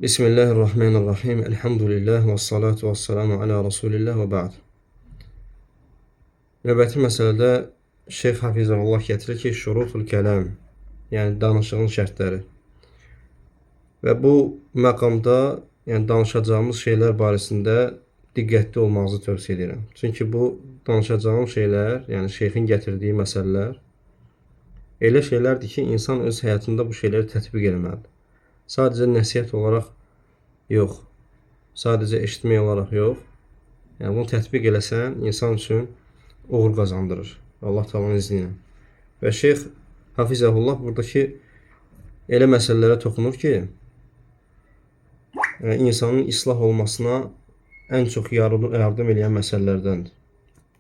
Bismillahirrahmanirrahim. Elhamdülillah və salatu və salamu alə Rasulillah və ba'd. Növbəti məsələdə Şeyx Hafizəhullah gətirir ki, şurutul kəlam, yəni danışığın şərtləri. Və bu məqamda, yəni danışacağımız şeylər barəsində diqqətli olmağınızı tövsiyə edirəm. Çünki bu danışacağım şeylər, yəni şeyxin gətirdiyi məsələlər elə şeylərdir ki, insan öz həyatında bu şeyləri tətbiq etməlidir. Sadəcə nəsihət olaraq yox, sadəcə eşitmək olaraq yox. Yəni bunu tətbiq eləsən, insan üçün uğur qazandırır. Allah Taala'nın izni ilə. Və Şeyx Hafizəhullah buradakı elə məsələlərə toxunur ki, insanın islah olmasına ən çox yardım edən məsələlərdəndir.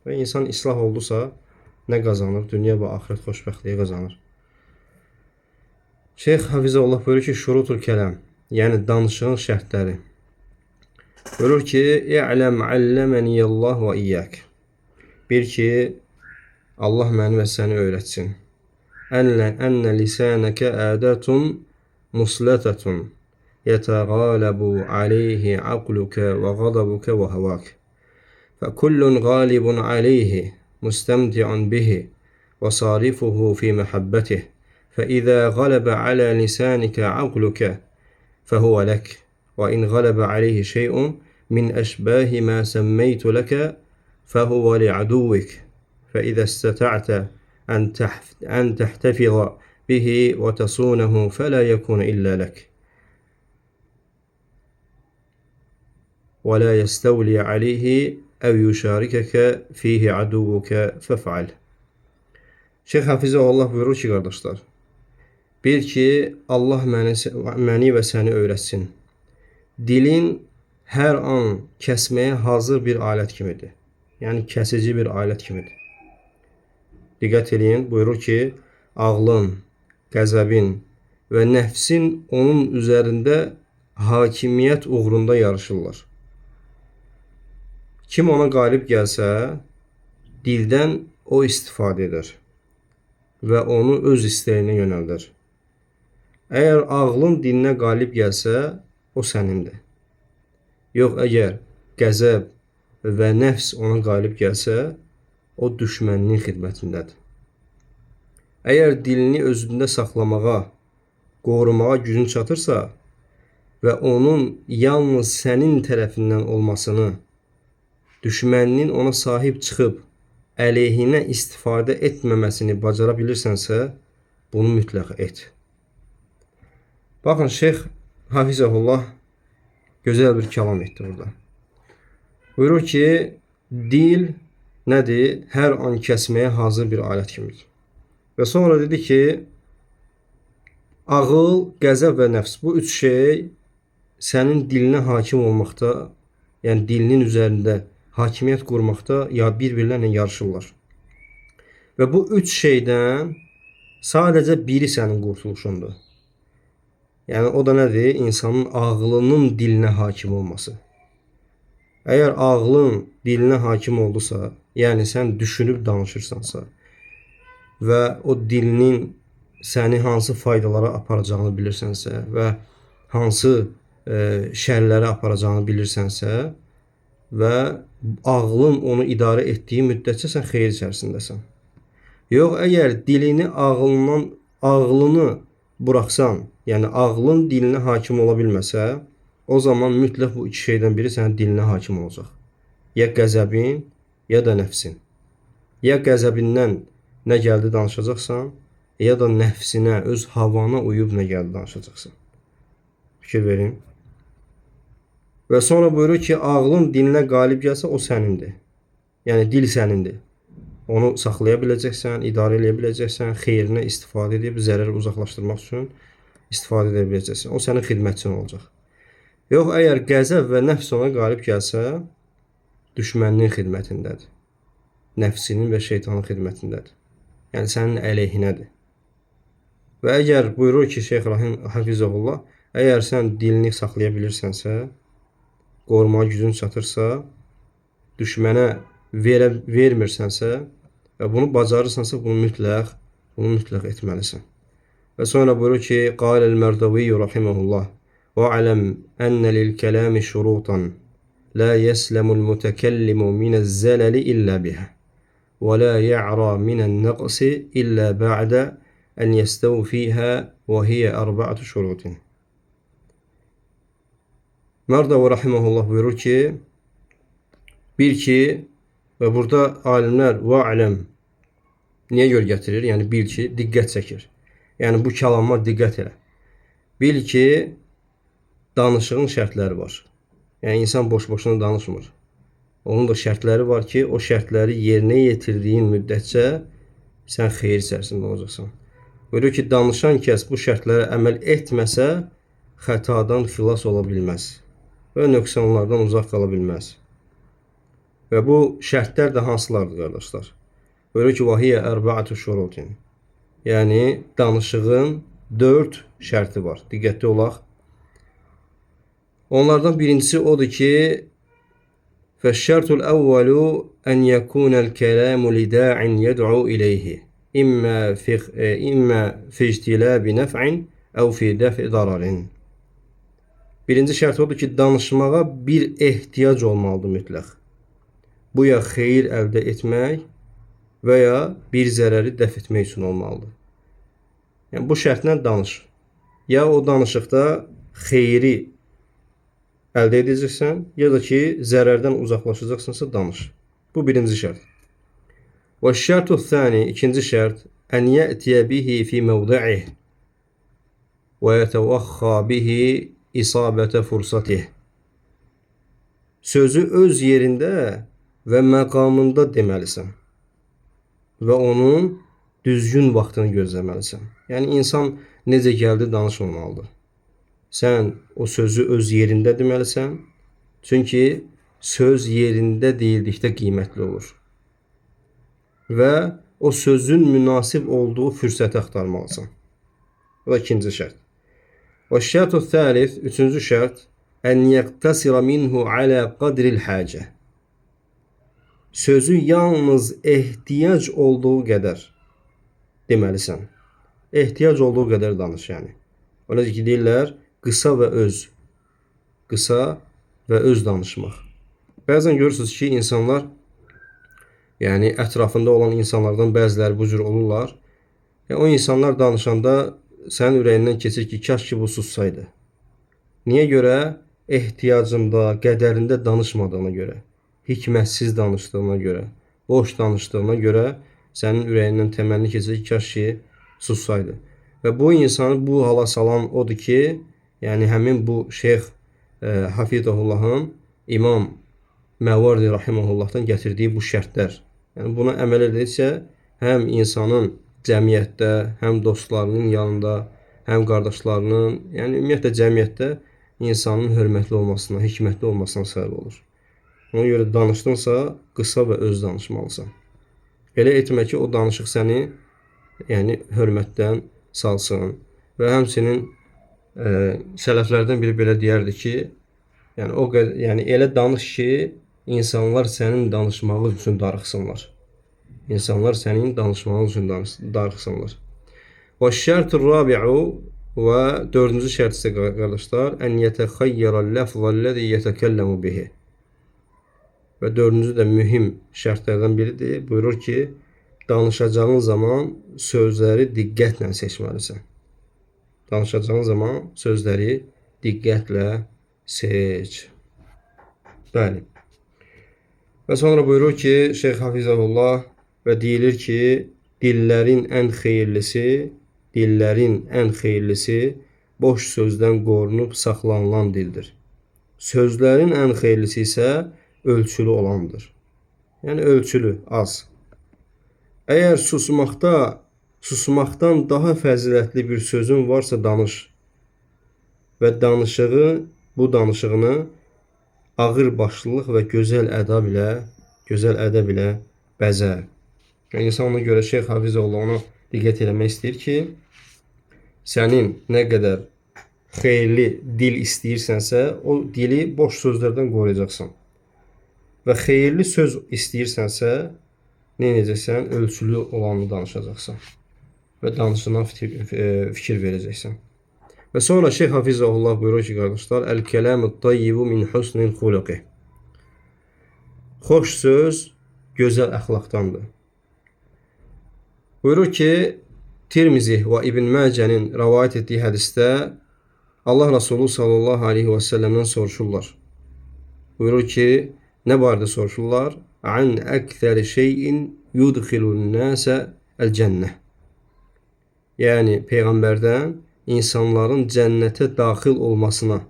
Və insan islah oldusa, nə qazanır? Dünya və axirət xoşbəxtliyi qazanır. Şeyx Hafizəhullah buyurur ki, şurutul kəlam, yəni danışığın şərtləri. Buyurur ki, İ'ləm əlləməniyəllah və iyyək. Bil ki, Allah məni və səni öyrətsin. Ənə lisanəkə ədətun muslətətun yətəqaləbu aleyhi aqlukə və qadabukə və havak. Fəkullun qalibun aleyhi mustemti'un bihi və sarifuhu fi məhəbbətih. فإذا غلب على لسانك عقلك فهو لك وإن غلب عليه شيء من أشباه ما سميت لك فهو لعدوك فإذا استطعت أن تحتفظ به وتصونه فلا يكون إلا لك ولا يستولي عليه أو يشاركك فيه عدوك فافعل. Şeyx Hafizəhullah buyurur ki, qardaşlar, bil ki, Allah məni və səni öyrətsin. Dilin hər an kəsməyə hazır bir alət kimidir. Yəni, kəsici bir alət kimidir. Diqqət edin, buyurur ki, ağlın, qəzəbin və nəfsin onun üzərində hakimiyyət uğrunda yarışırlar. Kim ona qalib gəlsə, dildən o istifadə edir və onu öz istəyinə yönəldir. Əgər ağlın dilinə qalib gəlsə, o sənindir. Yox, əgər qəzəb və nəfs ona qalib gəlsə, o düşməninin xidmətindədir. Əgər dilini özündə saxlamağa, qorumağa gücün çatırsa və onun yalnız sənin tərəfindən olmasını, düşməninin ona sahib çıxıb əleyhinə istifadə etməməsini bacara bilirsənsə, bunu mütləq et. Baxın, Şeyx Hafizəhullah gözəl bir kəlam etdi burada. Buyurur ki, dil nədir? Hər an kəsməyə hazır bir alət kimidir. Və sonra dedi ki, ağıl, qəzəb və nəfs, bu üç şey sənin dilinə hakim olmaqda, yəni dilinin üzərində hakimiyyət qurmaqda ya bir-birlərlə yarışırlar. Və bu üç şeydən sadəcə biri sənin qurtuluşundur. Yəni, o da nədir? İnsanın ağlının dilinə hakim olması. Əgər ağlın dilinə hakim oldusa, yəni sən düşünüb danışırsansa və o dilinin səni hansı faydalara aparacağını bilirsənsə və hansı şərlərə aparacağını bilirsənsə və ağlın onu idarə etdiyi müddətcə sən xeyir içərisindəsən. Yox, əgər dilini ağlını buraxsan, yəni ağlın dilinə hakim ola bilməsə, o zaman mütləq bu iki şeydən biri sənin dilinə hakim olacaq. Ya qəzəbin, ya da nəfsin. Ya qəzəbindən nə gəldi danışacaqsan, ya da nəfsinə, öz havana uyub nə gəldi danışacaqsan. Fikir verin. Və sonra buyurur ki, ağlın dilinə qalib gəlsə, o sənindir. Yəni, dil sənindir. Onu saxlaya biləcəksən, idarə edə biləcəksən, xeyrinə istifadə edib, zərəri uzaqlaşdırmaq üçün istifadə edə biləcəksən. O sənin xidmətçin olacaq. Yox, əgər qəzəb və nəfs ona qalib gəlsə, düşməninin xidmətindədir. Nəfsinin və şeytanın xidmətindədir. Yəni, sənin əleyhinədir. Və əgər buyurur ki, Şeyx Hafizəhullah, əgər sən dilini saxlaya bilirsənsə, qorumağa gücün çatırsa, düşmənə vermirsənsə və bunu bacarırsansa, bunu mütləq etməlisən. Və sonra buyurur ki, Qaləl Mərdaviyyu rahiməhullah, وَعْلَمْ أَنَّ لِلْكَلَامِ شُرُوطًا لَا يَسْلَمُ الْمُتَكَلِّمُ مِنَ الزَّلَلِ إِلَّا بِهَا وَلَا يَعْرَى مِنَ النَّقْصِ إِلَّا بَعْدَ أَنْ يَسْتَوْفِيهَا وَهِيَ أَرْبَعَةُ شُرُوطٍ. Mardavi rahimehullah buyurur ki, bil ki, və burada alimlər va'lem niyə görə gətirir? Yəni bil ki, diqqət çəkir. Yəni bu kəlama diqqət elə. Bil ki, danışığın şərtləri var. Yəni insan boş-boşuna danışmır. Onun da şərtləri var ki, o şərtləri yerinə yetirdiyin müddətcə sən xeyir içərisində olacaqsan. Buyurur ki, danışan kəs bu şərtlərə əməl etməsə, xətadan xilas ola bilməz və nöqsanlardan uzaq qala bilməz. Və bu şərtlər də hansılardır, qardaşlar? Buyurur ki, vahiyyə ərba'atu şurutin. Yəni, danışığın 4 şərti var. Diqqətli olaq. Onlardan birincisi odur ki, fəşşərtul əvvəlu ən yəkunəl kələmu lida'in yəd'u iləyhi. İmmə fi ictiləbi nəf'in əv fi dəf'i dararin. Birinci şərt odur ki, danışmağa bir ehtiyac olmalıdır mütləq. Bu ya xeyir əldə etmək və ya bir zərəri dəf etmək üçün olmalıdır. Yəni, bu şərtlə danış. Ya o danışıqda xeyri əldə edəcəksən, ya da ki, zərərdən uzaqlaşacaqsınsa danış. Bu birinci şərt. Və şərtu thani, ikinci şərt, ən yətiyə bihi fi məvdəih və yətəvəxxa bihi isabətə fursatih. Sözü öz yerində və məqamında deməlisən və onun düzgün vaxtını gözləməlisən. Yəni, insan necə gəldi danışmamalıdır. Sən o sözü öz yerində deməlisən, çünki söz yerində deyildikdə qiymətli olur. Və o sözün münasib olduğu fürsəti axtarmalısan. Bu da ikinci şərt. Və şərtu thəlith, üçüncü şərt, ən yəqtəsirə minhu alə qadril həcə. Sözü yalnız ehtiyac olduğu qədər deməlisən. Ehtiyac olduğu qədər danış, yəni. Öyle ki, deyirlər, qısa və öz. Qısa və öz danışmaq. Bəzən görürsünüz ki, insanlar, yəni ətrafında olan insanlardan bəziləri bu cür olurlar. O insanlar danışanda sənin ürəyindən keçir ki, kaş ki, bu sussaydı. Niyə görə? Ehtiyacında, qədərində danışmadığına görə, hikmətsiz danışdığına görə, boş danışdığına görə sənin ürəyindən təmənni keçir ki, kaş ki, sussaydı. Və bu insanı bu hala salan odur ki, yəni həmin bu Şeyx Hafizullahın İmam Məvardi Rahiməhullahdan gətirdiyi bu şərtlər. Yəni buna əməl edilsə, həm insanın cəmiyyətdə, həm dostlarının yanında, həm qardaşlarının, yəni ümumiyyətlə cəmiyyətdə insanın hörmətli olmasına, hikmətli olmasına səbəb olur. Ona görə danışdınsa, qısa və öz danışmalısan. Elə etmə ki, o danışıq səni yəni hörmətdən salsın. Və həmçinin sələflərdən biri belə deyərdi ki, yəni elə danış ki, insanlar sənin danışmağın üçün darıxsınlar. İnsanlar sənin danışmağın üçün darıxsınlar. Və şərtur rabi'u və dördüncü şərt isə qardaşlar, ən yətəxəyyərəl ləfzəlləzi yətəkəlləmu bihi. Və dördüncü də mühüm şərtlərdən biridir. Buyurur ki, danışacağın zaman sözləri diqqətlə seçməlisən. Danışacağın zaman sözləri diqqətlə seç. Bəli. Və sonra buyurur ki, Şeyx Hafizəhullah və deyilir ki, dillərin ən xeyirlisi boş sözdən qorunub saxlanılan dildir. Sözlərin ən xeyirlisi isə ölçülü olandır. Yəni ölçülü, az. Əgər susmaqdan daha fəzilətli bir sözün varsa danış və bu danışığını ağır başlılıq və gözəl ədəb ilə bəzə. Yəni insan ona görə Şeyx Hafizəhullah ona diqqət eləmək istəyir ki, sənin nə qədər xeyirli dil istəyirsənsə, o dili boş sözlərdən qoruyacaqsan. Və xeyirli söz istəyirsənsə, nə edəcəksən? Ölçülü olanı danışacaqsan və danışığına fikir verəcəksən. Ve sonra Şeyh Hafizahullah buyurur ki kardeşler, el-kelamut tayyibu min husnil huluqi. Xoş söz gözəl əxlaqdandır. Buyurur ki, Tirmizi və İbn Məcənin rəvayət etdiyi hədisdə Allah Resulü sallallahu aleyhi və səlləmdən soruşurlar. Buyurur ki, nə barədə soruşurlar? An əksəri şeyin yudxilun nəsə əl-cənnə. Yəni, Peyğəmbərdən insanların cənnətə daxil olmasına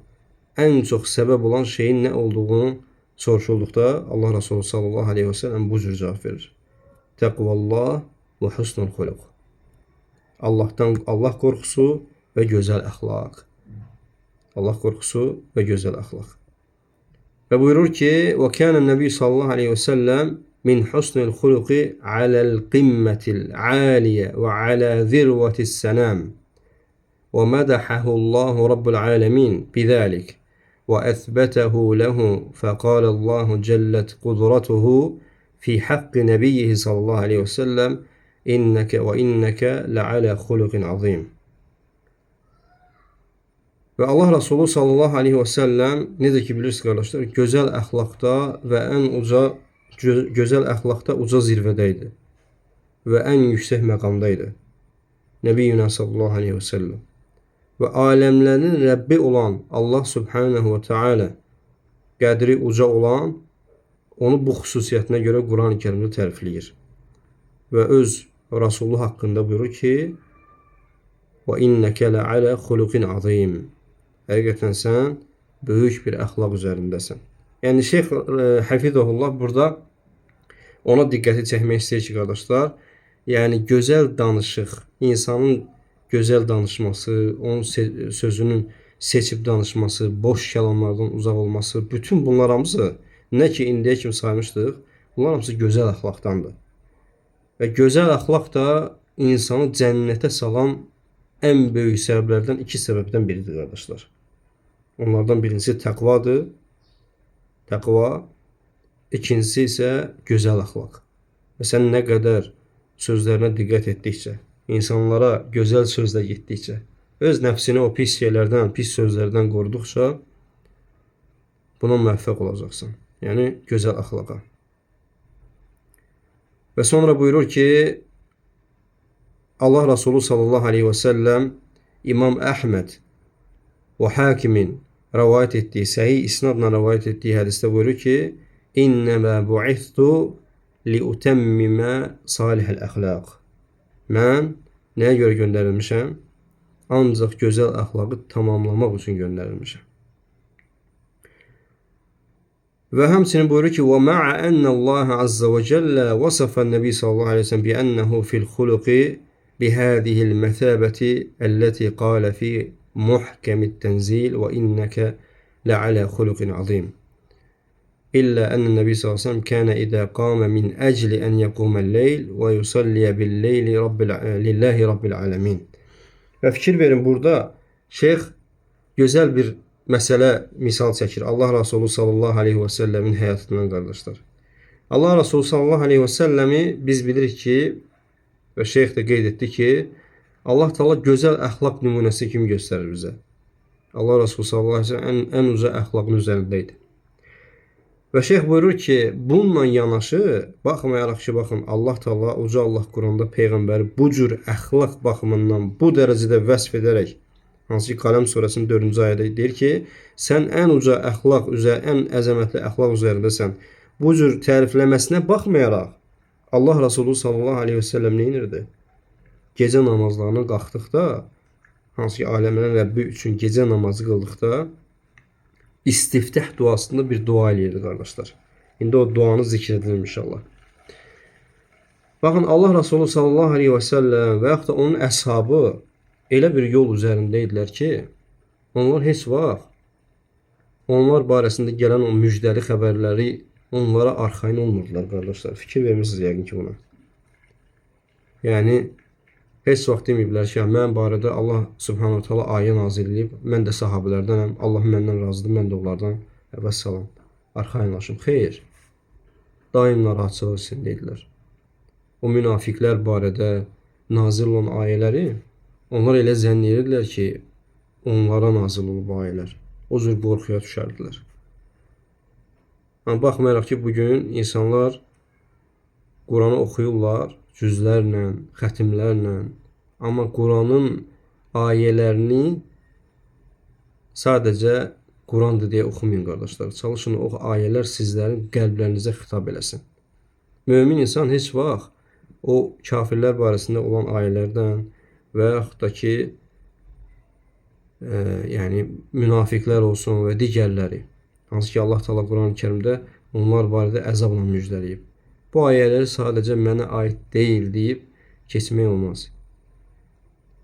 ən çox səbəb olan şeyin nə olduğunu soruşulduqda Allah Resulü sallallahu aleyhi və səlləm bu cür cavab verir. Təqvallah və husnul xuluq. Allah qorxusu və gözəl əxlaq. Allah qorxusu və gözəl əxlaq. Və buyurur ki, və kənə nəbi sallallahu aleyhi və səlləm min husnul xuluqi aləl qimmətil aliyə və alə zirvətis sənəm və mədəhəhullahu rabbul aləmin bidəlik وأثبته له فقال الله جلت قدرته في حق نبيه صلى الله عليه وسلم إنك لعلى خلق عظيم. Və Allah Resulü sallallahu aleyhi və səlləm necə ki bilirsiniz qardaşlar, gözəl əxlaqda və gözəl əxlaqda uca zirvədə idi və ən yüksək məqamda idi. Nəbiyyuna sallallahu aleyhi və səlləm. Və aləmlərin Rəbbi olan Allah subhanahu və teala qədri uca olan onu bu xüsusiyyətinə görə Quran-ı Kərimdə tərifləyir. Və öz Rasulü haqqında buyurur ki, və innəkə lə'alə xuluqin azim. Həqiqətən sən böyük bir əxlaq üzərindəsən. Yəni Şeyx Hafizahullah burada ona diqqəti çəkmək istəyir ki, qardaşlar, yəni gözəl danışıq, insanın gözəl danışması, onun sözünün seçib danışması, boş kəlamlardan uzaq olması, bütün bunlar hamısı nə ki indiyə kimi saymışdıq, bunlar hamısı gözəl əxlaqdandır. Və gözəl əxlaq da insanı cənnətə salan ən böyük səbəblərdən iki səbəbdən biridir, qardaşlar. Onlardan birincisi təqvadır, təqva, ikincisi isə gözəl əxlaq. Və sən nə qədər sözlərinə diqqət etdikcə, insanlara gözəl sözlə getdikcə, öz nəfsini o pis şeylərdən, pis sözlərdən qoruduqca buna müvəffəq olacaqsan. Yəni, gözəl əxlaqa. Və sonra buyurur ki, Allah Resulü sallallahu aleyhi və səlləm İmam Əhməd və Hakimin rəvayət etdiyi, səhih isnadla rəvayət etdiyi hədisdə buyurur ki, İnnəmə bu'ithtu liutəmmimə salihəl əxlaq. Mən nəyə görə göndərilmişəm? Ancaq gözəl əxlaqı tamamlamaq üçün göndərilmişəm. Və həmçinin buyurur ki, وَمَعَ أَنَّ اللّٰهَ عَزَّ وَجَلَّ وَصَفَ النَّبِي sallallahu aleyhi ve sellem بِأَنَّهُ فِي الْخُلُقِ بِهَذِهِ الْمَثَابَةِ الَّتِي قَالَ فِي مُحْكَمِ التَّنْزِيلِ وَإِنَّكَ لَعَلَى خُلُقٍ عَظِيمٍ إلا أن النبي صلى الله عليه وسلم كان إذا قام من أجل أن يقوم الليل ويصلي بالليل لله رب العالمين. Və fikir verin, burada şeyx gözəl bir məsələ misal çəkir. Allah Resulü sallallahu aleyhi və səlləmin həyatından, qardaşlar. Allah Resulü sallallahu aleyhi və səlləmi biz bilirik ki, və şeyx də qeyd etdi ki, Allah Teala gözəl əxlaq nümunəsi kimi göstərir bizə. Allah Resulü sallallahu aleyhi və səlləm ən uca əxlaqın üzərində idi. Və şeyx buyurur ki, bununla yanaşı, baxmayaraq ki, baxın, Allah Teala, uca Allah Quranda Peyğəmbəri bu cür əxlaq baxımından bu dərəcədə vəsf edərək, hansı ki, Qaləm surəsinin 4-cü ayədə deyir ki, sən ən uca əxlaq, ən əzəmətli əxlaq üzərindəsən. Bu cür tərifləməsinə baxmayaraq, Allah Resulü sallallahu aleyhi və səlləm neyinirdi? Gecə namazlarına qalxdıqda, hansı ki, aləmlərin Rəbbi üçün gecə namazı qıldıqda, istiftah duasında bir dua eləyirdi, qardaşlar. İndi o duanı zikr edilir inşallah. Baxın, Allah Resulü sallallahu aleyhi və səlləm və yaxud da onun əshabı elə bir yol üzərində idilər ki, onlar heç vaxt onlar barəsində gələn o müjdəli xəbərləri onlara arxayın olmurdular, qardaşlar. Fikir vermişsiniz yəqin ki buna. Yəni, heç vaxt deməyiblər ki, mən barədə Allah subhanahu teala ayə nazil edib, mən də sahabələrdanəm, Allah məndən razıdır, mən də onlardan və salam, arxayınlaşım. Xeyr, daim narahatçılıq içindəydilər. O münafiqlər barədə nazil olan ayələri onlar elə zənn edirdilər ki, onlara nazil olub bu ayələr. O cür qorxuya düşərdilər. Amma baxmayaraq ki, bugün insanlar Quranı oxuyurlar cüzlərlə, xətimlərlə, amma Quranın ayələrini sadəcə Qurandır deyə oxumayın qardaşlar. Çalışın o ayələr sizlərin qəlblərinizə xitab eləsin. Mömin insan heç vaxt o kafirlər barəsində olan ayələrdən və yaxud da ki, yəni münafiqlər olsun və digərləri, hansı ki Allah Teala Quran-ı Kərimdə onlar barədə əzabla müjdələyib. Bu ayələri sadəcə mənə aid deyil deyib keçmək olmaz.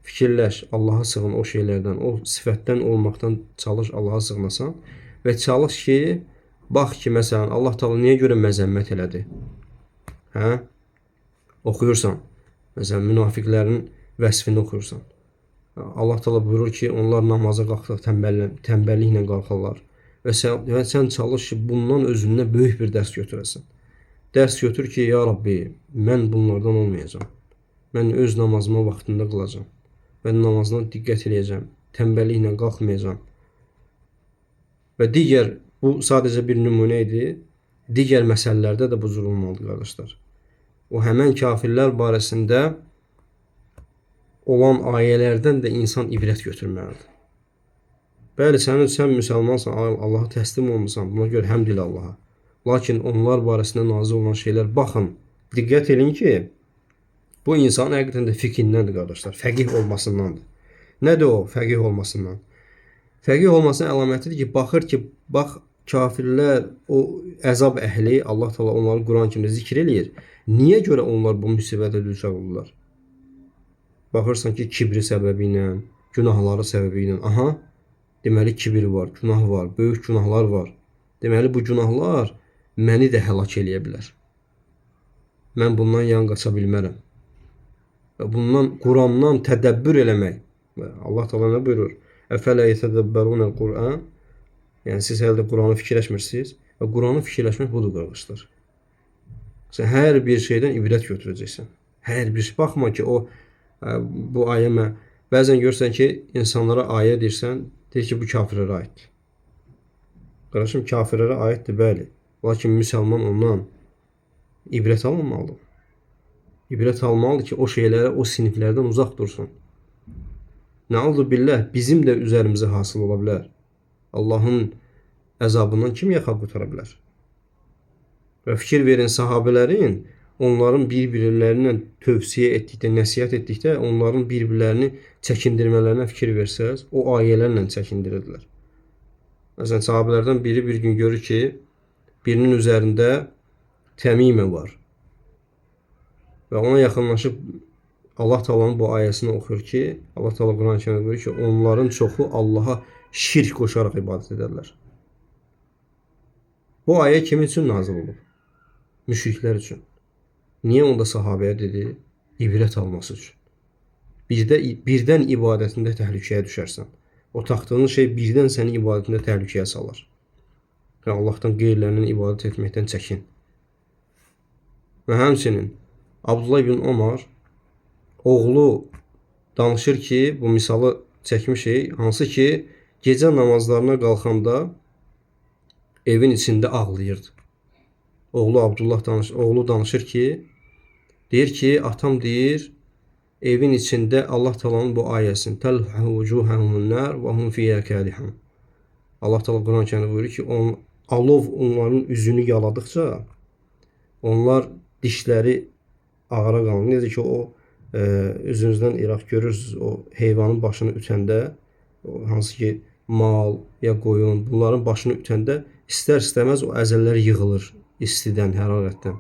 Fikirləş, Allaha sığın o şeylərdən, o sifətdən olmaqdan çalış Allaha sığınasan və çalış ki, bax ki, məsələn, Allah Teala niyə görə məzəmmət elədi? Hə? Oxuyursan, məsələn, münafiqlərin vəsfini oxuyursan. Allah Teala buyurur ki, onlar namaza qalxdıqda tənbəlliklə qalxarlar. Və sən çalış ki, bundan özündən böyük bir dərs götürəsən. Dərs götür ki, ya Rabbi, mən bunlardan olmayacağam. Mən öz namazıma vaxtında qılacağam. Mən namazına diqqət edəcəm. Tənbəlliklə qalxmayacağam. Və digər, bu sadəcə bir nümunə idi. Digər məsələlərdə də bu cür olmalıdır, qardaşlar. O həmən kafirlər barəsində olan ayələrdən də insan ibrət götürməlidir. Bəli, sən müsəlmansan, Allaha təslim olmusan, buna görə həmd ilə Allaha. Lakin onlar barəsində nazil olan şeylər, baxın, diqqət edin ki, bu insan həqiqətən də fikrinnəndir, qardaşlar, fəqih olmasındandır. Nədir o fəqih olmasından? Fəqih olmasının əlamətidir ki, baxır ki, bax, kafirlər, o əzab əhli, Allah Teala onları Quran kimi zikr eləyir. Niyə görə onlar bu müsibətə düçar olurlar? Baxırsan ki, kibri səbəbi ilə, günahları səbəbi ilə, aha, deməli kibir var, günah var, böyük günahlar var. Deməli bu günahlar məni də həlak eləyə bilər. Mən bundan yan qaça bilmərəm. Və bundan Qurandan tədəbbür eləmək. Allah Teala nə buyurur? Əfələ yetədəbbərunəl Qur'an. Yəni siz hələ də Quranı fikirləşmirsiniz. Və Quranı fikirləşmək budur, qardaşlar. Sən hər bir şeydən ibrət götürəcəksən. Hər bir şey. Baxma ki, bu ayə bəzən görsən ki, insanlara ayə deyirsən, deyir ki, bu kafirlərə aiddir. Qardaşım, kafirlərə aiddir, bəli. Lakin müsəlman ondan ibrət alınmalıdır. İbrət almalıdır ki, o şeylərə, o siniflərdən uzaq dursun. Nəuzu billah, bizim də üzərimizə hasıl ola bilər. Allahın əzabından kim yaxa qutara bilər? Və fikir verin, sahabələrin onların bir-birlərinə tövsiyə etdikdə, nəsihət etdikdə, onların bir-birlərini çəkindirmələrinə fikir versəz, o ayələrlə çəkindirirdilər. Məsələn, sahabələrdən biri bir gün görür ki, birinin üzərində təmimə var. Və ona yaxınlaşıb Allah Teala'nın bu ayəsini oxuyur ki, Allah Teala Quran-ı Kərimdə buyurur ki, onların çoxu Allaha şirk qoşaraq ibadət edərlər. Bu ayə kimin üçün nazil olub? Müşriklər üçün. Niyə onda sahabəyə dedi? İbrət alması üçün. Birdən ibadətində təhlükəyə düşərsən. O taxtığın şey birdən səni ibadətində təhlükəyə salar. Və Allahdan qeyrilərinin ibadət etməkdən çəkin. Və həmçinin Abdullah ibn Omar oğlu danışır ki, bu misalı çəkmişik, hansı ki, gecə namazlarına qalxanda evin içində ağlayırdı. Oğlu danışır ki, deyir ki, atam deyir, evin içində Allah Teala'nın bu ayəsini təlhu vucuhahum nar və hum fiyha kalihun. Allah Teala Quran-ı Kərimdə buyurur ki, alov onların üzünü yaladıqca onlar dişləri ağıra qalır. Necə ki, o üzünüzdən iraq görürsünüz, o heyvanın başını ütəndə, hansı ki, mal ya qoyun, bunların başını ütəndə istər-istəməz o əzəllər yığılır istidən, hərarətdən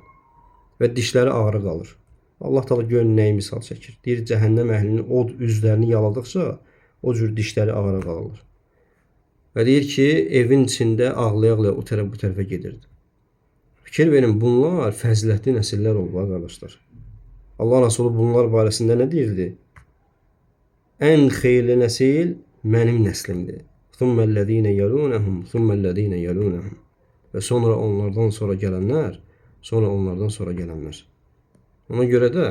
və dişləri ağrı qalır. Allah Teala görün nəyi misal çəkir. Deyir, cəhənnəm əhlinin od üzlərini yaladıqca o cür dişləri ağrı qalır. Və deyir ki, evin içində ağlaya-ağlaya o tərəf bu tərəfə gedirdi. Fikir verin, bunlar fəzilətli nəsillər olub, qardaşlar. Allah Resulü bunlar barəsində nə deyirdi? Ən xeyirli nəsil mənim nəslimdir. Thummellezine yalunhum, thummellezine yalunhum. Və sonra onlardan sonra gələnlər, sonra onlardan sonra gələnlər. Ona görə də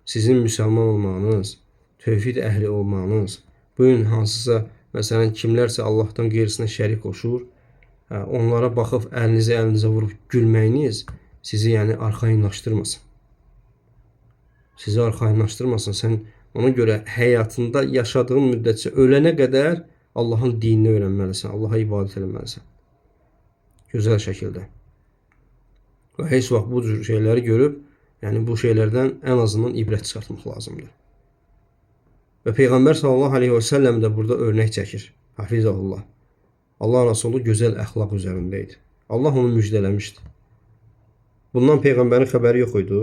sizin müsəlman olmağınız, tövhid əhli olmağınız, bu gün hansısa Məsələn, kimlərsə Allahdan qeyrisinə şərik qoşur, onlara baxıb əlinizə vurub gülməyiniz sizi yəni arxayınlaşdırmasın. Sizi arxayınlaşdırmasın. Sən ona görə həyatında yaşadığın müddətcə ölənə qədər Allahın dinini öyrənməlisən, Allaha ibadət etməlisən. Gözəl şəkildə. Və heç vaxt bu cür şeyləri görüb, yəni bu şeylərdən ən azından ibrət çıxartmaq lazımdır. Və Peyğəmbər sallallahu aleyhi və səlləm də burada örnək çəkir. Hafizəhullah. Allah Rasulü gözəl əxlaq üzərində idi. Allah onu müjdələmişdi. Bundan Peyğəmbərin xəbəri yox idi.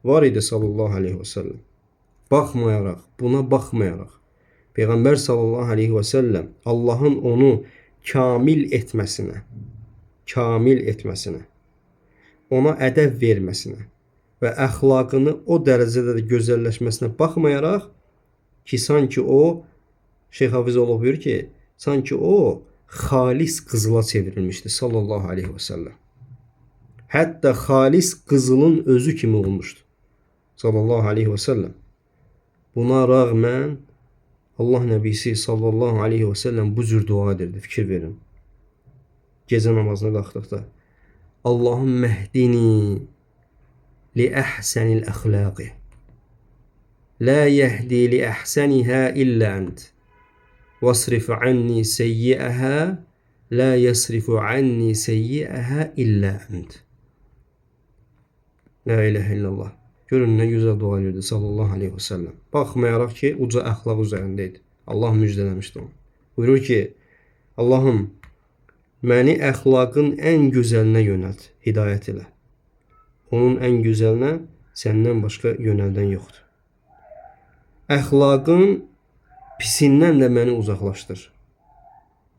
Var idi sallallahu aleyhi və səlləm. Buna baxmayaraq, Peyğəmbər sallallahu aleyhi və səlləm Allahın onu kamil etməsinə, ona ədəb verməsinə və əxlaqını o dərəcədə də gözəlləşməsinə baxmayaraq ki, sanki o, Şeyx Hafizullah buyurur ki, sanki o xalis qızıla çevrilmişdi sallallahu aleyhi və səlləm. Hətta xalis qızılın özü kimi olmuşdu sallallahu aleyhi və səlləm. Buna rağmen Allah Nəbisi sallallahu aleyhi və səlləm bu cür dua edirdi, fikir verin. Gecə namazına qalxdıqda Allahum məhdini li əhsənil əxlaqi la yəhdi li əhsənihə illə ənd vasrif anni seyyiəhə la yasrifu anni seyyiəhə illə ənd. La iləhə illallah. Görün nə gözəl dua edirdi sallallahu aleyhi və səlləm. Baxmayaraq ki, uca əxlaq üzərində idi. Allah müjdələmişdi onu. Buyurur ki, Allahım, məni əxlaqın ən gözəlinə yönəlt, hidayət elə. Onun ən gözəlinə səndən başqa yönəldən yoxdur. Əxlaqın pisindən də məni uzaqlaşdır.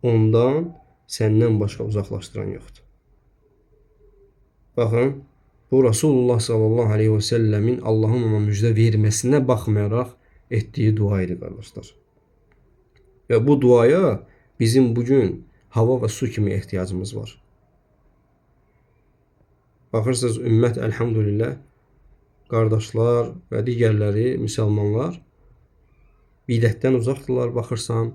Ondan səndən başqa uzaqlaşdıran yoxdur. Baxın, bu Rasulullah sallallahu aleyhi və səlləmin Allahın ona müjdə verməsinə baxmayaraq etdiyi dua idi, qardaşlar. Və bu duaya bizim bugün hava və su kimi ehtiyacımız var. Baxırsınız, ümmət əlhamdülillah, qardaşlar və digərləri, müsəlmanlar bidətdən uzaqdırlar, baxırsan,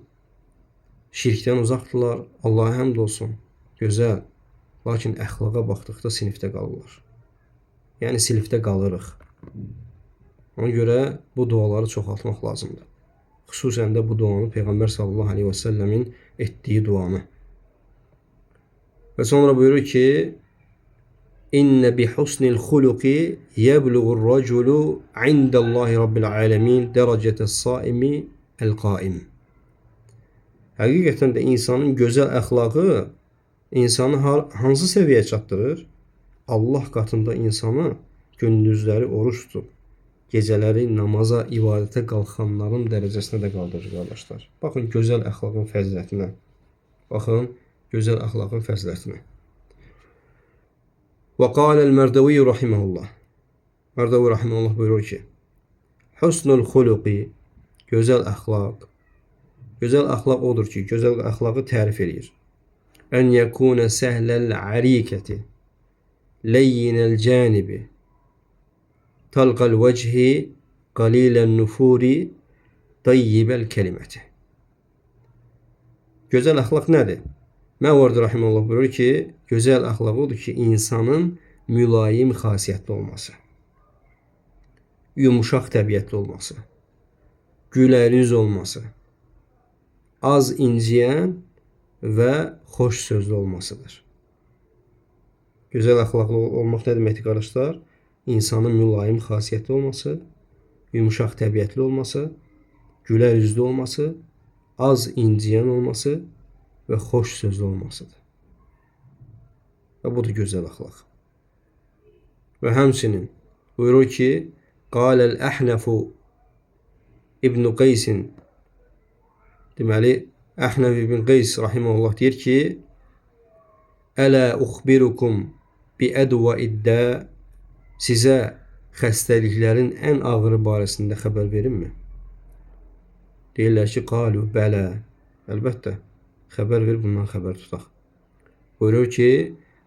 şirkdən uzaqdırlar, Allaha həmd olsun, gözəl. Lakin əxlaqa baxdıqda sinifdə qalırlar. Yəni sinifdə qalırıq. Ona görə bu duaları çoxaltmaq lazımdır. Xüsusən də bu duanı Peyğəmbər sallallahu aleyhi və səlləmin etdiyi duanı. Və sonra buyurur ki, İnnə bi husnil xuluqi yəbluğur raculu indəllahi rabbil aləmin dərəcətəs saimi əl-qaim. Həqiqətən də insanın gözəl əxlaqı insanı hansı səviyyəyə çatdırır? Allah qatında insanı gündüzləri oruç tutub, gecələri namaza, ibadətə qalxanların dərəcəsinə də qaldırır, qardaşlar. Baxın gözəl əxlaqın fəzilətinə. Baxın gözəl əxlaqın fəzilətinə. Və qaləl Mərdəvi rahiməhullah. Mərdəvi rahiməhullah buyurur ki, Husnul xuluqi, gözəl əxlaq. Gözəl əxlaq odur ki, gözəl əxlaqı tərif edir. Ən yəkунə səhləl ərikəti, leyyinəl cənibi, talqal vəchi, qaliləl nufuri, tayyibəl kəliməti. Gözəl əxlaq nədir? Məvardi rahiməhullah buyurur ki, gözəl əxlaq odur ki, insanın mülayim xasiyyətli olması, yumuşaq təbiətli olması, gülərüz olması, az inciyən və xoş sözlü olmasıdır. Gözəl əxlaqlı olmaq nə deməkdir, qardaşlar? İnsanın mülayim xasiyyətli olması, yumuşaq təbiətli olması, gülər üzlü olması, az inciyən olması və xoş sözlü olmasıdır. Və bu da gözəl əxlaq. Və həmçinin buyurur ki, Qaləl Əhnəfu İbn Qeysin, deməli, Əhnəf ibn Qeys rahiməhullah deyir ki, Ələ uxbirukum bi ədva iddə, sizə xəstəliklərin ən ağırı barəsində xəbər verimmi? Deyirlər ki, qalu bələ, əlbəttə, xəbər ver, bundan xəbər tutaq. Buyurur ki,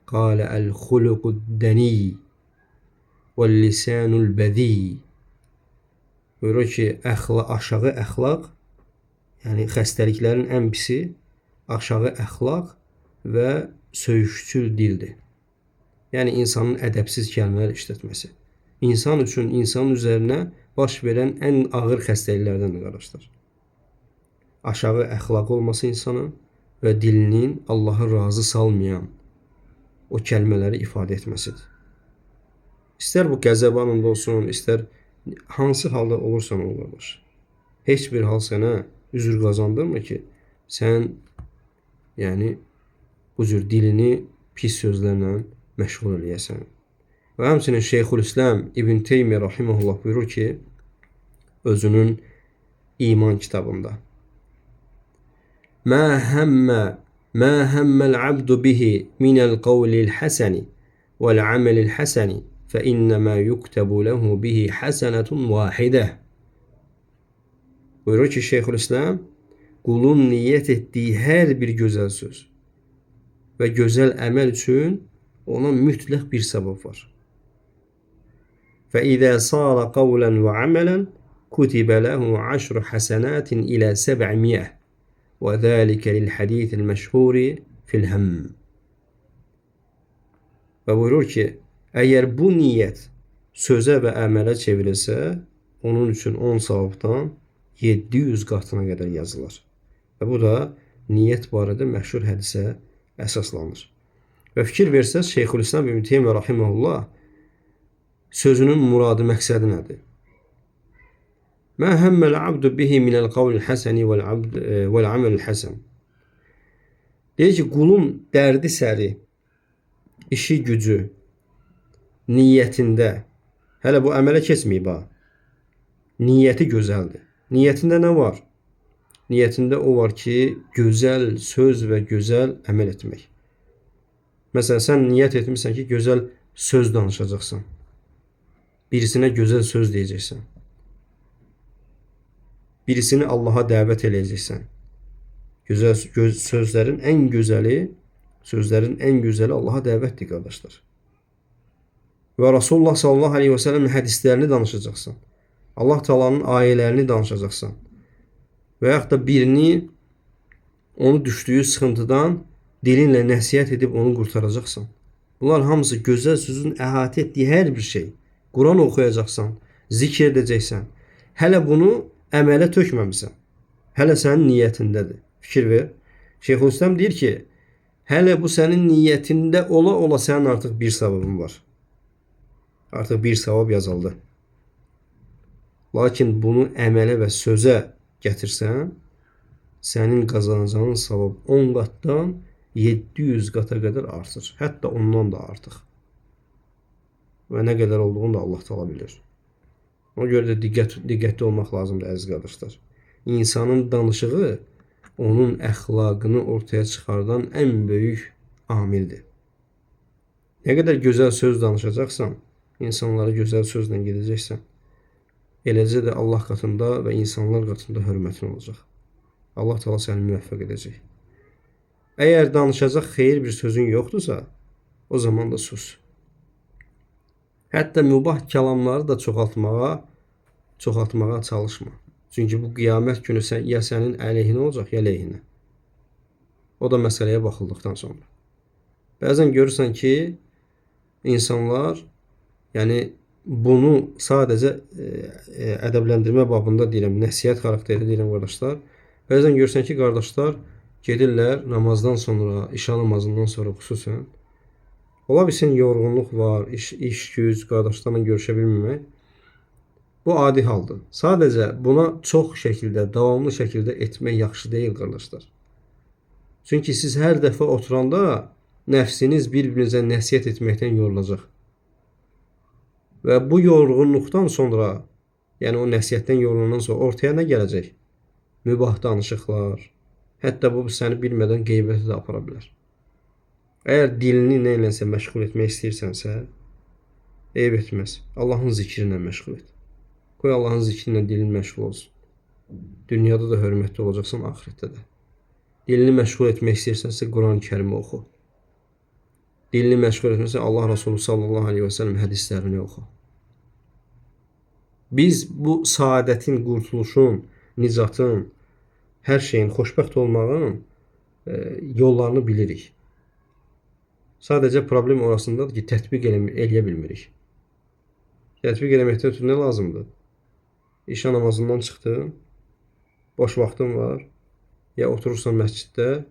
qalə əl-xuluqud dəniy vəl-lisanul bəzi. Buyurur ki, aşağı əxlaq, yəni xəstəliklərin ən pisi aşağı əxlaq və söyüşçül dildir. Yəni insanın ədəbsiz kəlmələr işlətməsi. İnsan üçün, insanın üzərinə baş verən ən ağır xəstəliklərdəndir qardaşlar. Aşağı əxlaq olması insanın və dilinin Allahı razı salmayan o kəlmələri ifadə etməsidir. İstər bu qəzəb anında olsun, istər hansı halda olursan ol qardaş. Heç bir hal sənə üzr qazandırmır ki, sən yəni bu cür dilini pis sözlərlə məşğul eləyəsən. Və həmçinin Şeyxülislam İbn Teymiyyə rahimehullah buyurur ki, özünün iman kitabında: "Ma hemmel abdu bihi minel qavlil hasani vel amelil hasani fe innema yuktebu lehu bihi hasenetun vahide." Buyurur ki Şeyxülislam, qulun niyyət etdiyi hər bir gözəl söz və gözəl əməl üçün ona mütləq bir səbəb var. فَإِذَا صَارَ قَوْلًا وَعَمَلًا كُتِبَ لَهُ عَشْرُ حَسَنَاتٍ إِلَى 700 وَذَٰلِكَ لِلْحَدِيثِ الْمَشْهُورِ فِي الْهَمِّ. Və buyurur ki, əgər bu niyyət sözə və əmələ çevrilsə, onun üçün 10 savabdan 700 qatına qədər yazılır. Və bu da niyyət barədə məşhur hədisə əsaslanır. Və fikir versəz, Şeyxülislam İbn Teymiyyə rahimehullah sözünün muradı, məqsədi nədir? Mə həmməl abdu bihi minəl qavlil həsəni vəl amelil həsən. Deyir ki, qulun dərdi səri, işi gücü, niyyətində, hələ bu əmələ keçməyib ha, niyyəti gözəldir. Niyyətində nə var? Niyyətində o var ki, gözəl söz və gözəl əməl etmək. Məsələn, sən niyyət etmişsən ki, gözəl söz danışacaqsan. Birisinə gözəl söz deyəcəksən. Birisini Allaha dəvət eləyəcəksən. Sözlərin ən gözəli Allaha dəvətdir qardaşlar. Və Rasulullah sallallahu aleyhi və səlləmin hədislərini danışacaqsan. Allah Taala'nın ayələrini danışacaqsan. Və yaxud da birini onu düşdüyü sıxıntıdan dilinlə nəsihət edib onu qurtaracaqsan. Bunlar hamısı gözəl sözün əhatə etdiyi hər bir şey. Quran oxuyacaqsan, zikr edəcəksən. Hələ bunu əmələ tökməmisən. Hələ sənin niyyətindədir. Fikir ver. Şeyxülislam deyir ki, hələ bu sənin niyyətində ola sənin artıq bir savabın var. Artıq bir savab yazıldı. Lakin bunu əmələ və sözə gətirsən, sənin qazanacağın savab 10 qatdan 700 qata qədər artır. Hətta ondan da artıq. Və nə qədər olduğunu da Allah Taala bilir. Ona görə də diqqətli olmaq lazımdır əziz qardaşlar. İnsanın danışığı onun əxlaqını ortaya çıxardan ən böyük amildir. Nə qədər gözəl söz danışacaqsan, insanlara gözəl sözlə gedəcəksən, eləcə də Allah qatında və insanlar qatında hörmətin olacaq. Allah Taala səni müvəffəq edəcək. Əgər danışacaq xeyir bir sözün yoxdursa, o zaman da sus. Hətta mübah kəlamları da çoxaltmağa çalışma. Çünki bu qiyamət günü ya sənin əleyhinə olacaq, ya leyhinə. O da məsələyə baxıldıqdan sonra. Bəzən görürsən ki, insanlar, yəni bunu sadəcə ədəbləndirmə babında deyirəm, nəsihət xarakterli deyirəm qardaşlar. Bəzən görürsən ki, qardaşlar gedirlər namazdan sonra, işa namazından sonra xüsusən, ola bilsin yorğunluq var, iş güc, qardaşlarla görüşə bilməmək. Bu adi haldır. Sadəcə buna çox şəkildə, davamlı şəkildə etmək yaxşı deyil qardaşlar. Çünki siz hər dəfə oturanda nəfsiniz bir-birinizə nəsihət etməkdən yorulacaq. Və bu yorğunluqdan sonra, yəni o nəsihətdən yorulandan sonra ortaya nə gələcək? Mübah danışıqlar, hətta bu səni bilmədən qeybətə də apara bilər. Əgər dilini nə ilənsə məşğul etmək istəyirsənsə, eyb etməz. Allahın zikri ilə məşğul et. Qoy Allahın zikri ilə dilin məşğul olsun. Dünyada da hörmətli olacaqsan, axirətdə də. Dilini məşğul etmək istəyirsənsə, Quran-ı Kərimi oxu. Dilini məşğul etməsə, Allah Resulü sallallahu aleyhi və səlləm hədislərini oxu. Biz bu saadətin, qurtuluşun, nicatın Hər şeyin xoşbəxt olmağın yollarını bilirik. Sadəcə problem orasındadır ki, tətbiq eləyə bilmirik. Tətbiq eləməkdə ötürü nə lazımdır? İşə namazından çıxdın, boş vaxtın var, ya oturursan məsciddə,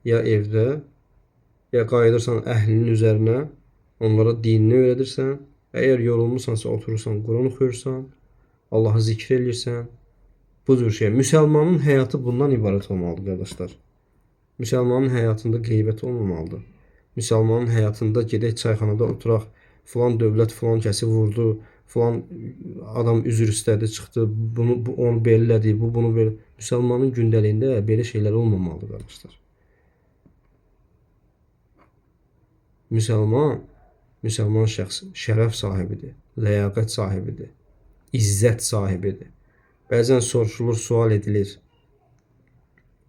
ya evdə, ya qayıdırsan əhlinin üzərinə, onlara dinini öyrədirsən. Əgər yorulmuşsansa oturursan, Quran oxuyursan, Allahı zikr edirsən. Bu cür şey. Müsəlmanın həyatı bundan ibarət olmalıdır, qardaşlar. Müsəlmanın həyatında qeybət olmamalıdır. Müsəlmanın həyatında gedək çayxanada oturaq, filan dövlət filan kəsi vurdu, filan adam üzr istədi, çıxdı, bu onu belədi, bu bunu belə. Müsəlmanın gündəliyində belə şeylər olmamalıdır, qardaşlar. Müsəlman şəxs şərəf sahibidir, ləyaqət sahibidir, izzət sahibidir. Bəzən soruşulur, sual edilir.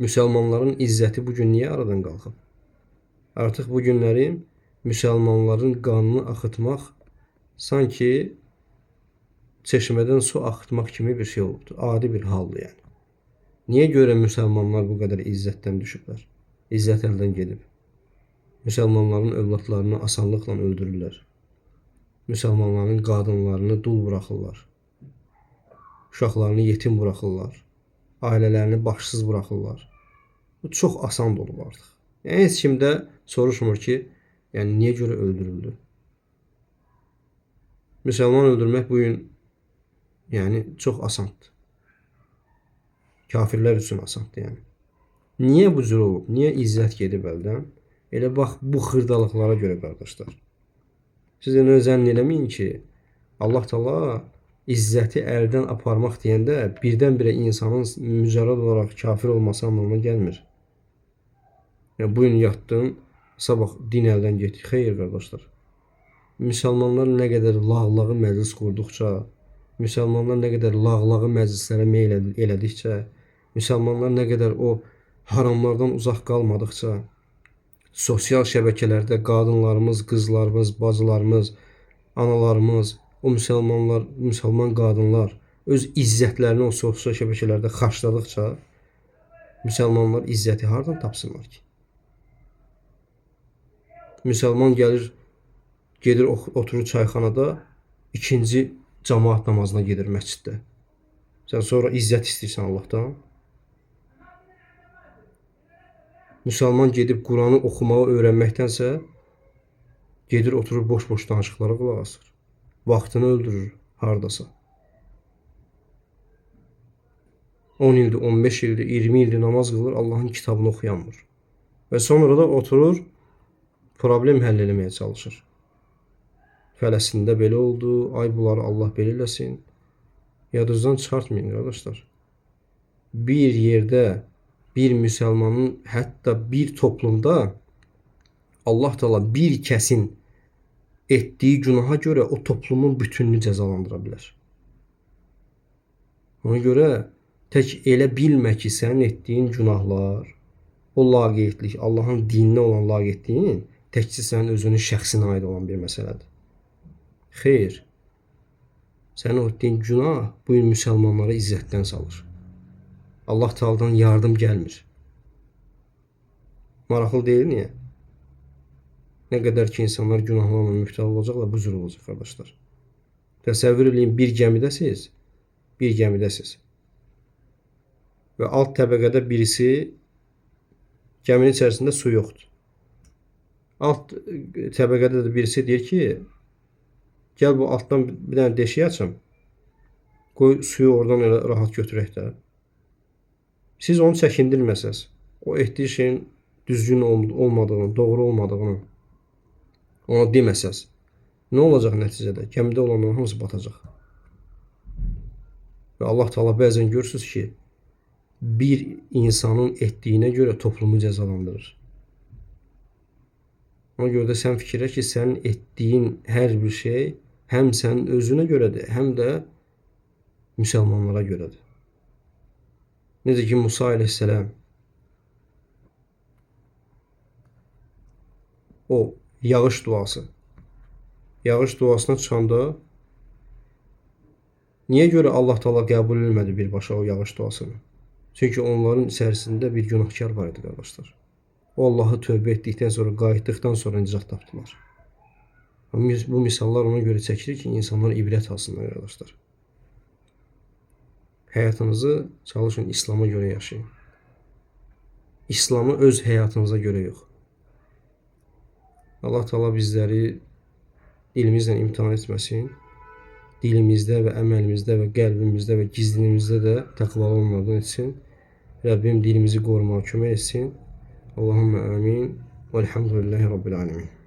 Müsəlmanların izzəti bugün niyə aradan qalxıb? Artıq bu günləri müsəlmanların qanını axıtmaq sanki çeşmədən su axıtmaq kimi bir şey olubdur. Adi bir haldır yəni. Niyə görə müsəlmanlar bu qədər izzətdən düşüblər? İzzət əldən gedib. Müsəlmanların övladlarını asanlıqla öldürürlər. Müsəlmanların qadınlarını dul buraxırlar. Uşaqlarını yetim buraxırlar. Ailələrini başsız buraxırlar. Bu çox asan olub artıq. Yəni heç kim də soruşmur ki, yəni niyə görə öldürüldü? Müsəlman öldürmək bu gün yəni çox asandır. Kafirlər üçün asandır yəni. Niyə bu cür olub? Niyə izzət gedib əldən? Elə bax bu xırdalıqlara görə, qardaşlar. Siz elə zənn eləməyin ki, Allah Taala izzəti əldən aparmaq deyəndə birdən-birə insanın mücərrəd olaraq kafir olması anlamına gəlmir. Yəni bu gün yatdın, sabah din əldən getdi. Xeyr, qardaşlar. Müsəlmanlar nə qədər lağlağı məclis qurduqca, müsəlmanlar nə qədər lağlağı məclislərə meyl elədikcə, müsəlmanlar nə qədər o haramlardan uzaq qalmadıqca, sosial şəbəkələrdə qadınlarımız, qızlarımız, bacılarımız, analarımız, o müsəlman qadınlar öz izzətlərini o sosial şəbəkələrdə xarşladıqca müsəlmanlar izzəti hardan tapsınlar ki? Müsəlman gedir oturur çayxanada, ikinci cemaat namazına gedir məsciddə. Sən sonra izzət istəyirsən Allahdan. Müsəlman gedib Quranı oxumağı öyrənməkdənsə, gedir oturur boş-boş danışıqlara qulaq asır. Vaxtını öldürür hardasa. 10 ildir, 15 ildir, 20 ildir namaz qılır, Allahın kitabını oxuyanmır. Və sonra da oturur, problem həll eləməyə çalışır. Fələstində belə oldu, ay bunları Allah belə eləsin. Yadınızdan çıxartmayın, qardaşlar. Bir yerdə, bir müsəlmanın, hətta bir toplumda Allah Taala bir kəsin etdiyi günaha görə o toplumun bütününü cəzalandıra bilər. Ona görə tək elə bilmə ki, sənin etdiyin günahlar, o laqeydlik, Allahın dininə olan laqeydliyin təkcə sənin özünün şəxsinə aid olan bir məsələdir. Xeyr. Sənin etdiyin günah bu gün müsəlmanları izzətdən salır. Allah Taala'dan yardım gəlmir. Maraqlı deyil niyə? Nə qədər ki insanlar günahlarla mübtəla olacaqlar, bu cür olacaq, qardaşlar. Təsəvvür edin, bir gəmidəsiz. Və alt təbəqədə birisi, gəminin içərisində su yoxdur. Alt təbəqədə də birisi deyir ki, gəl bu altdan bir dənə deşik açım, qoy suyu oradan elə rahat götürək də. Siz onu çəkindirməsəz, o etdiyi şeyin düzgün olmadığını, doğru olmadığını ona deməsəz, nə olacaq nəticədə? Gəmidə olanların hamısı batacaq. Və Allah Taala bəzən görürsünüz ki, bir insanın etdiyinə görə toplumu cəzalandırır. Ona görə də sən fikirlə ki, sənin etdiyin hər bir şey həm sənin özünə görədir, həm də müsəlmanlara görədir. Necə ki, Musa əleyhissalam o yağış duası. Yağış duasına çıxanda niyə görə Allah Taala qəbul etmədi birbaşa o yağış duasını? Çünki onların içərisində bir günahkar var idi qardaşlar. O Allah'a tövbə etdikdən sonra, qayıtdıqdan sonra nicat tapdılar. Bu misallar ona görə çəkilir ki, insanlar ibrət alsınlar qardaşlar. Həyatınızı çalışın İslam'a görə yaşayın. İslamı öz həyatınıza görə yox. Allah Teala bizləri dilimizlə imtihan etməsin. Dilimizdə və əməlimizdə və qəlbimizdə və gizlinimizdə də təqvalı olmadan etsin. Rabbim dilimizi qorumağa kömək etsin. Allahümme amin. Velhamdülillahi Rabbil alemin.